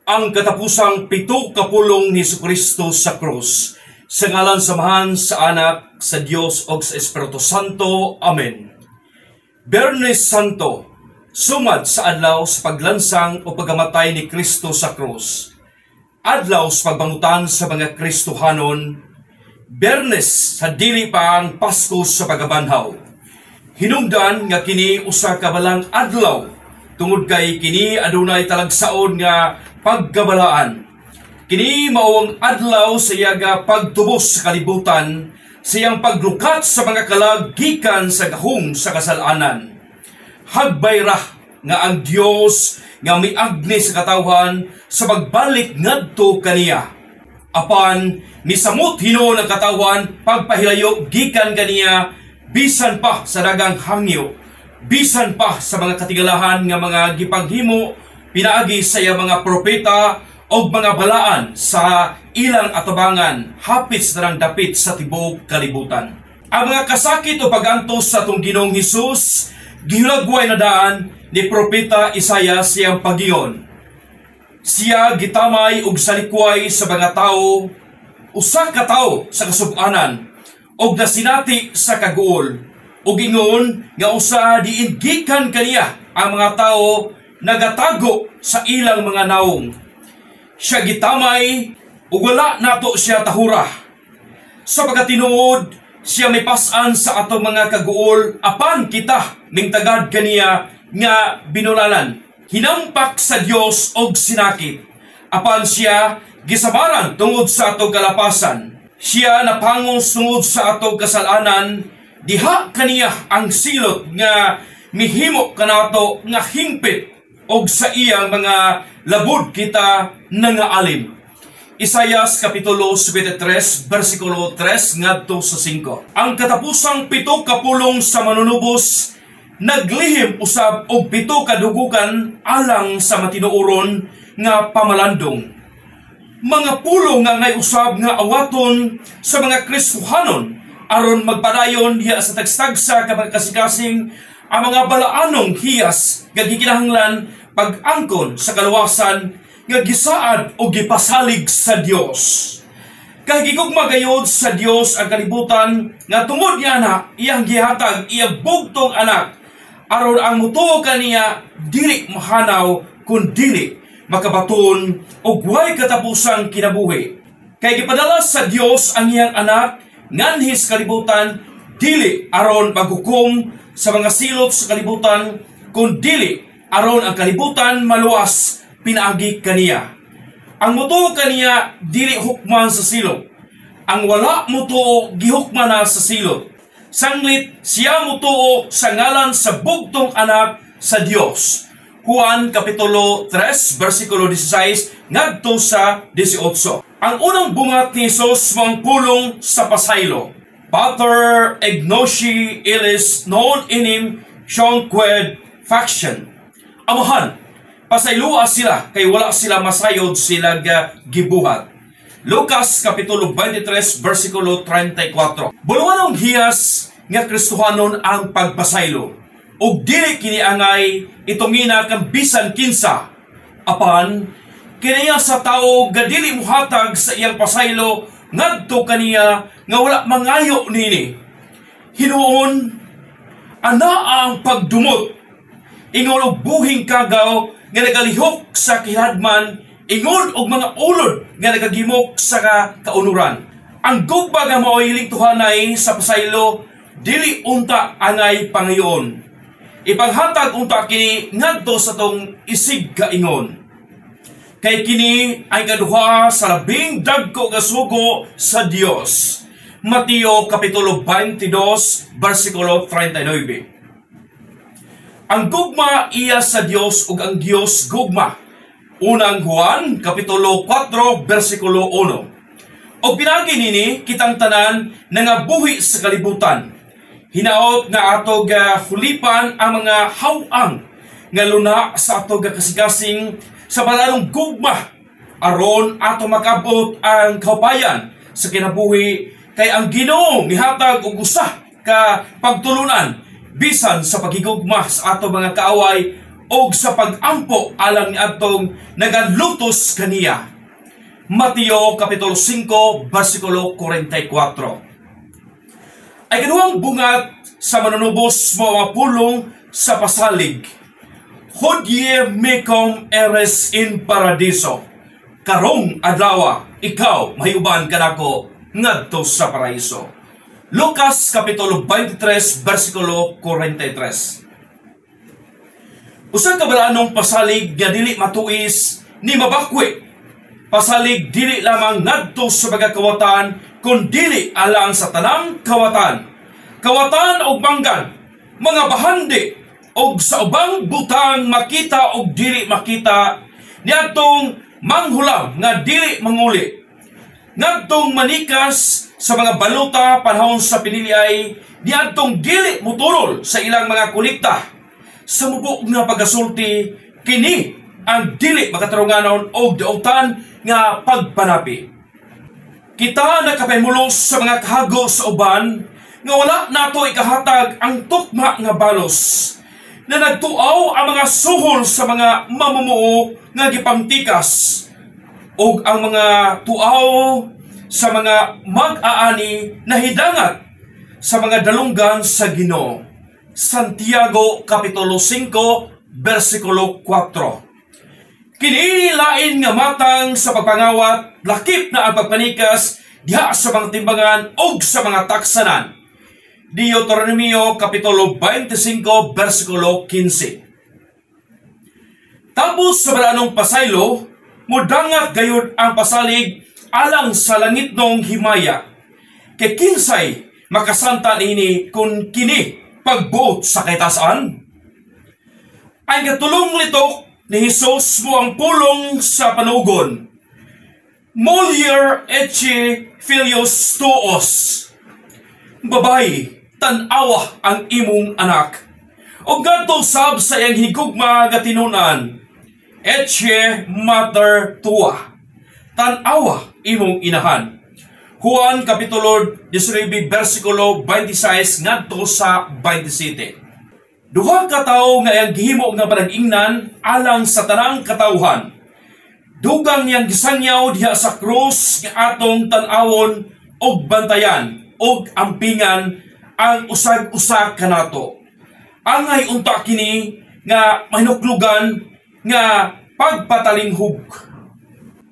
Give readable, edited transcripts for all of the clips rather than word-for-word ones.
ang katapusang 7 kapulong ni Jesucristo sa krus. Sa ngalan samahan sa Anak, sa Dios o sa Espiritu Santo. Amen. Biyernes Santo, sumad sa adlaw sa paglansang o pagamatay ni Kristo sa krus. Adlaw sa pagbangutan sa mga Kristohanon. Biyernes sa dili pa ang Pasko sa pagabanhaw. Hinungdan nga kini usa ka balang adlaw tungod kay kini adunay talagsaon nga paggabalaan. Kini mao ang adlaw sa iyaga pagtubos sa kalibutan, siyang paglukat sa mga kalag gikan sa gahong sa kasalanan. Hagbayra nga ang Dios nga miagni sa katawhan sa pagbalik ngadto kaniya. Apan misamot hinuon ang katawhan pagpahilayo gikan kaniya bisan pa sa dagang hangyo, bisan pa sa mga katigalahan nga mga gipaghimo pinaagi sa iya mga propeta o mga balaan sa ilang atubangan hapit sa darang dapit sa tibok kalibutan. Ang mga kasakit o pagantos sa atong Ginoong Hesus gihulagway na daan ni propeta Isaias siyang pagiyon. Siya gitamay og salikway sa mga tao, usa ka tawo sa kasub-anan og nasinati sa kaguol, ug ingon nga usa diin gikan kaniya ang mga tao nagatago sa ilang mga naong. Siya gitamay ug wala nato siya tahura. Sa pagkatinuod, siya may pasan sa atong mga kaguol, apan kita mingtagad kaniya nga binulalan. Hinampak sa Dios og sinakit, apan siya gisabaran tungod sa atong kalapasan. Siya napangos tungod sa atong kasalanan, diha kaniya ang silot nga mihimo kanato nga hingpit og sa iyang mga labod kita nangaalim. Isaias kapitulo 73 versikulo 3 ngadto sa 5. Ang katapusang 7 kapulong sa manunubos naglihim usab og 7 kadugukan alang sa matinuoron nga pamalandong. Mga pulong nga ngay usab nga awaton sa mga Kristohanon aron magpadayon hiya sa tagstagsa ka kasing ang mga balaanong hiyas nga gikinahanglan pag-angkon sa kaluwasan nga gisaad o gipasalig sa Dios. Kay gigugma gayud sa Dios ang kalibutan nga tungod niya na iyang gihatag iyang bugtong anak aron ang mutuo kaniya dili mahanaw kun dili makabaton og way katapusang kinabuhi. Kay gipadala sa Dios ang iyang anak nganhis kalibutan dili aron maghukom sa mga silot sa kalibutan kun dili aron ang kalibutan maluwas pinaagi kaniya. Ang mutuo kaniya dili hukman sa silot. Ang wala mutuo gihukman na sa silot. Sanglit siya mutuo sa ngalan sa bugtong anak sa Dios. Juan kapitulo 3 versikulo 16 ngadto sa 18. Ang unang bungat ni Jesus mong pulong sa pasaylo. Pater Ignosi Ilis non inim Shonqued faction. Amahan, pasaylua sila kay wala sila masayod sila gibuhat. Lucas kapitulo 23 versikulo 34. Bulwanong hiyas nga Kristohanon ang pagpasaylo. Ug dili kini angay itungina kang bisan kinsa. Apan kiniya sa tao nga dili muhatag sa iyang pasaylo ngadto kaniya nga wala mangayo nini. Hinuon ana ang pagdumot. Ingon og buhing kagaw nga nagalihok sa kihadman, ingon og mga ulod nga nagagimok sa kaunuran. Ang gugba nga mao'y lingtuhanay sa pasaylo dili unta angay pangayoon. Ipanghatag unta kini ngadto sa tong isig kaingon. Kay kini ay kaduha sa labing dagko nga sugo sa Dios. Mateo kapitulo 22 versikulo 39. Ang gugma iya sa Dios ug ang Dios gugma. Unang Juan kapitulo 4 versikulo 1. O pinagi nini kitang tanan nangabuhi sa kalibutan. Hinaot nga atog hulipan ang mga hawang nga luna sa atog kasigasing sa balanong gugma aron ato makabot ang kaupayan sa kinabuhi kay ang Ginoo mihatag og usa ka pagtulunan bisan sa pagigugma sa ato mga kaaway o sa pag-ampo alang ni atong nagalutos kaniya. Mateo Kapitulo 5, versikulo 44. Ay kaduhang bungat sa manunubos mo ang pulong sa pasalig. Hodie mecum eres in paradiso. Karong adlaw ikaw mayuban kanako ngadto sa paraiso. Lucas Kapitulo 23, versikulo 43. Usa ka balaanong pasalig nga dili matuis ni mabakwi. Pasalig dili lamang ngadto sa pagkawatan kun dili alang sa tanang kawatan. Kawatan og banggan, mga bahandi og sa ubang butang makita og dili makita niadtong manghulam nga dili manguli. Ngadtong manikas sa mga baluta panahon sa piniliay niadtong dili muturol sa ilang mga kulikta. Sa mubok nga pagasulti kini ang dili makatarunganon og daotan nga pagpanapi. Kita nakapahimulos sa mga kahago sa uban nga wala nato ikahatag ang tukma nga balos na nagtuaw ang mga suhol sa mga mamumuo nga gipangtikas o ang mga tuaw sa mga mag-aani na hidangat sa mga dalunggan sa Ginoo. Santiago Kapitulo 5, versikulo 4. Kini lain nga matang sa pagpangawat, lakip na ang pagpanikas diha sa mga timbangan o sa mga taksanan. Deuteronomio Kapitulo 25, versikulo 15. Tapos sa balanong pasaylo, mudangat gayud ang pasalig alang sa langit nung himaya. Kay kinsay makasanta nini kung kini pagbuot sa kaitasan? Ay katulong litok ni Jesus mo ang pulong sa panugon. Molier ecce filios tuos. Babay, tanawa ang imong anak. O gadto sab sa iyang higugma nga tinunan. Ecce mater tua. Tanawa imong inahan. Juan Kapitulo 19, versikulo 26 ngadto sa 27. Duha ka tawo nga iyang gihimo nga panag-ingnan alang sa tanang katawhan. Dugang niyang gisangyaw diha sa krus nga atong tan-awon og bantayan og ampingan ang usag-usa kanato. Angay unta kini nga mahinuklugan nga pagpatalinghog.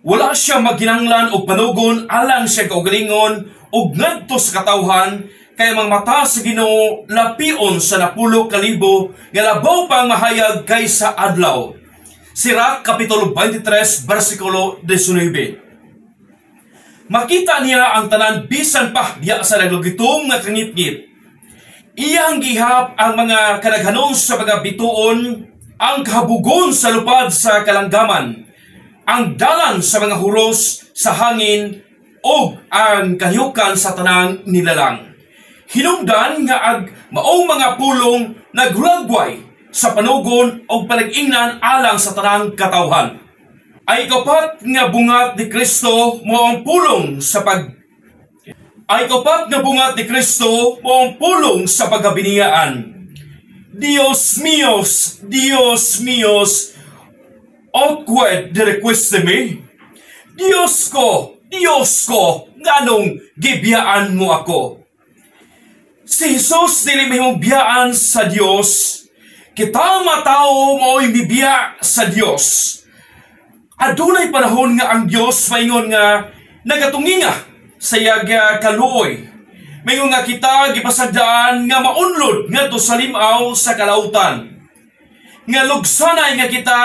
Wala siya magginanglan og panugon alang siya kaugalingon og ngadto sa katawhan kay mga mata sa Ginoo lapion sa 10,000 nga labaw pang mahayag kaysa adlaw. Sirach Kapitulo 23, versikulo 19. Makita niya ang tanan bisan pa diya sa naglugitom nga kangit-ngit. Iyang gihap ang mga kadaghanon sa mga bituon, ang kahabugon sa lupad sa kalanggaman, ang dalan sa mga huros sa hangin, o ang kahiyukan sa tanang nilalang. Hinungdan nga ag maong mga pulong naghulagway sa panugon o panag-ingnan alang sa tanang katawhan. Ay kapat nga bungat ni Kristo mo ang pulong sa pagkabiniyaan. Dios míos, oqued de requesteme. Dios ko, nganong gibiyaan mo ako? Si Jesus dili mahimong biyaan sa Dios. Kita matao mo'y bibiya sa Dios. Adunay panahon nga ang Dios maingon nga nagatunginga sa yaga kaluoy. Maingon nga kita gipasagdaan nga maunlod ngadto sa limaw sa kalautan. Nga lugsanay nga kita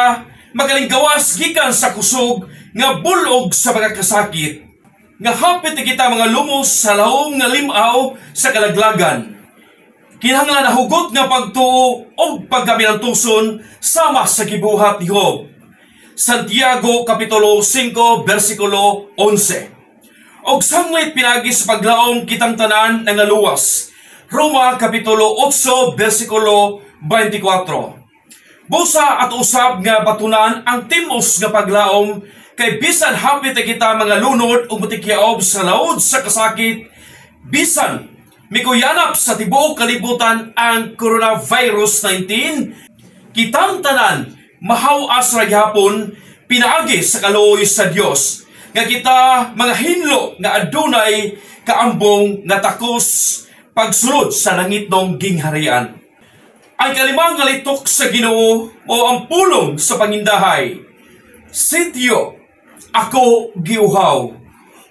magalinggawas gikan sa kusog nga bulog sa mga kasakit. Nga hapit kita mga lumos sa laom nga limaw sa kalaglagan. Kinahanglan na hugot nga pagtuo o pagkaminantuson sama sa gibuhat ni Job. Santiago Kapitulo 5, versikulo 11. Og sanglit pinagi sa paglaom kitang tanan nga luwas. Roma Kapitulo 8, versikulo 24. Busa at usab nga batunan ang timos nga paglaom kay bisan hapit kita mga lunod o mutikyaob sa laod sa kasakit, bisan mikuyanap sa tibuok kalibutan ang coronavirus 19, kitang tanan mahawas ra gyapon pinaagi sa kaluoy sa Dios nga kita mga hinlo nga adunay kaambong nga takos pagsulod sa langitnong gingharian. Ang kalimang nga litok sa Ginoo o ang pulong sa pangindahay. Sityo ako giuhaw.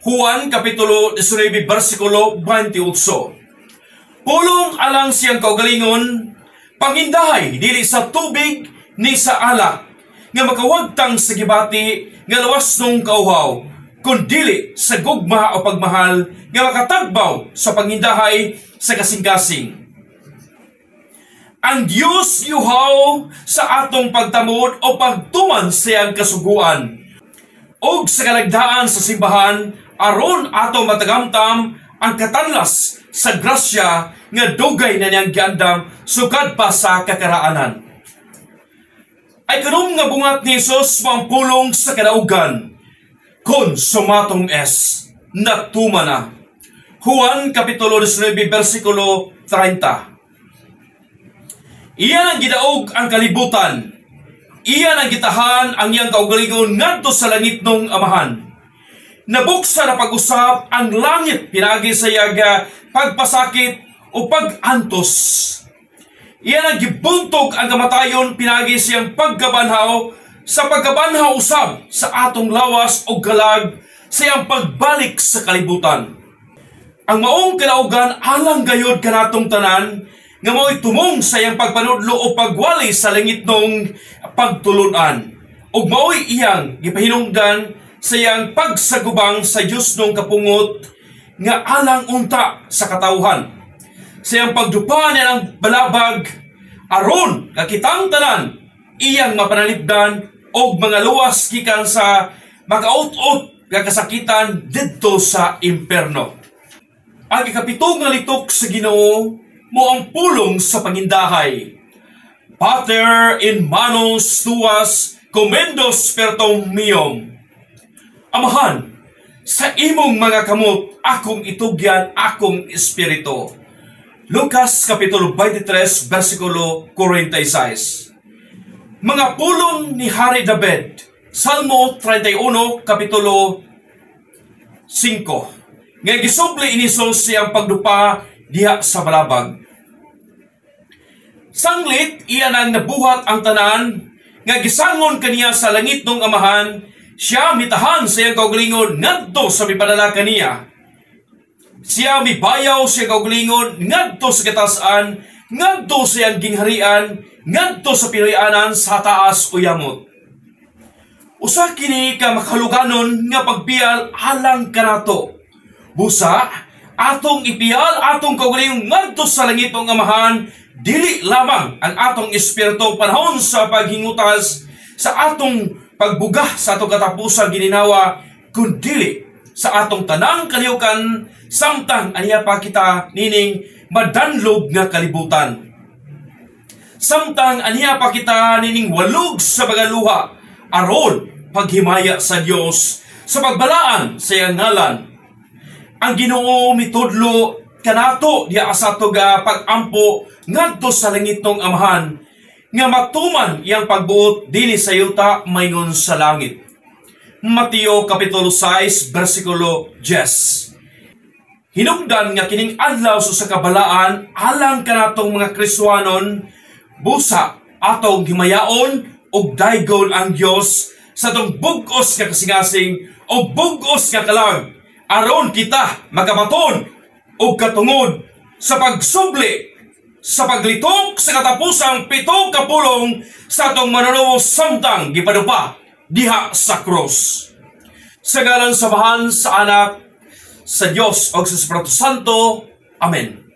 Juan kapitulo 19 bersikulo 28. Pulong alang siyang kaugalingon, pangindahay dili sa tubig ni sa alak, nga makawagtang sa gibati nga lawas nung kauhaw, kundili sa gugma o pagmahal nga makatagbaw sa pangindahay sa kasing-kasing. Ang Diyos yuhaw sa atong pagtamod o pagtuman siyang kasuguan, o sa kalagdaan sa simbahan, aron atong matagamtam ang katanlas sa grasya nga dugay na niyang giandam sugad pa sa kakaraanan. Ay kanong nga bungat ni Jesus ang pulong sa kadaugan, konsumatong es, natuma na. Juan kapitulo 19 bersikulo 30. Iyan ang gidaog ang kalibutan. Iyan ang gitahan ang iyang kaugalingon ngadto sa langitnong amahan. Nabuksa na pag-usap ang langit pinagi sa yaga pagpasakit o pag-antos. Iyan ang gibuntog ang kamatayon pinagi siyang pagkabanhaw sa pagkabanhaw usab sa atong lawas o galag sa iyang pagbalik sa kalibutan. Ang maong kalaugan alang gayod kanatong tanan nga mao'y tumong sa iyang pagpanudlo o pagwali sa langitnong pagtulunan. O mao'y iyang gipahinungdan sa iyang pagsagubang sa Diyos nung kapungot nga alang unta sa katawhan. Sa iyang pagdupa niya ng balabag, aron kakitang tanan, iyang mapanalipdan o mga luwas gikan sa makaut-ut nga kasakitan didto sa imperno. Ang ikapito nga litok sa Ginoo mo ang pulong sa pangindahay. Pater in manos tuas commendos spiritum meum. Amahan, sa imong mga kamot akong itugyan akong espiritu. Lucas kapitulo 23 bersikulo 46. Mga pulong ni Hari David. Salmo 31 kapitulo 5. Nga gisubli inisos siyang pagdupa diha sa balabag. Sanglit iyan ang nabuhat ang tanan nga gisangon kaniya sa langitnong amahan, siya mitahan sa iyang kaugalingon ngadto sa mipadala kaniya. Siya mibayaw sa iyang kaugalingon ngadto sa katasan, ngadto sa iyang gingharian, ngadto sa pinayanan sa taas o yamot. Usa kini ka makaluganon nga pagpial alang kanato. Busa atong ipiyal atong kaugalingon ngadto sa langitong amahan, dili lamang ang atong espiritu panahon sa paghingutas sa atong pagbugah sa atong katapusan gininawa, kundili sa atong tanang kalihukan samtang aniya pa kita nining madanlog nga kalibutan. Samtang aniya pa kita nining walog sa bagaluha aron paghimaya sa Dios sa pagbalaan sa iyang ngalan. Ang Ginoo mitudlo kanato diha sa tuga pag-ampo ngadto sa langitong amahan nga matuman iyang pagbuot dinhi sa yuta mayingon sa langit. Mateo kapitulo 6 bersikulo 10. Hinungdan nga kining adlaw sa kabalaan alang kanatong mga Kristiyanon, busa atong himayaon og daygon ang Dios sa tong bug-os nga kasingasing o bug-os nga kalag, aron kita magabaton o katungod sa pagsubli sa paglitok sa katapusang 7 kapulong sa atong manunong samtang gipadupa diha sa krus. Sa ngalan sa Amahan, sa Anak, sa Dios o sa Espiritu Santo. Amen.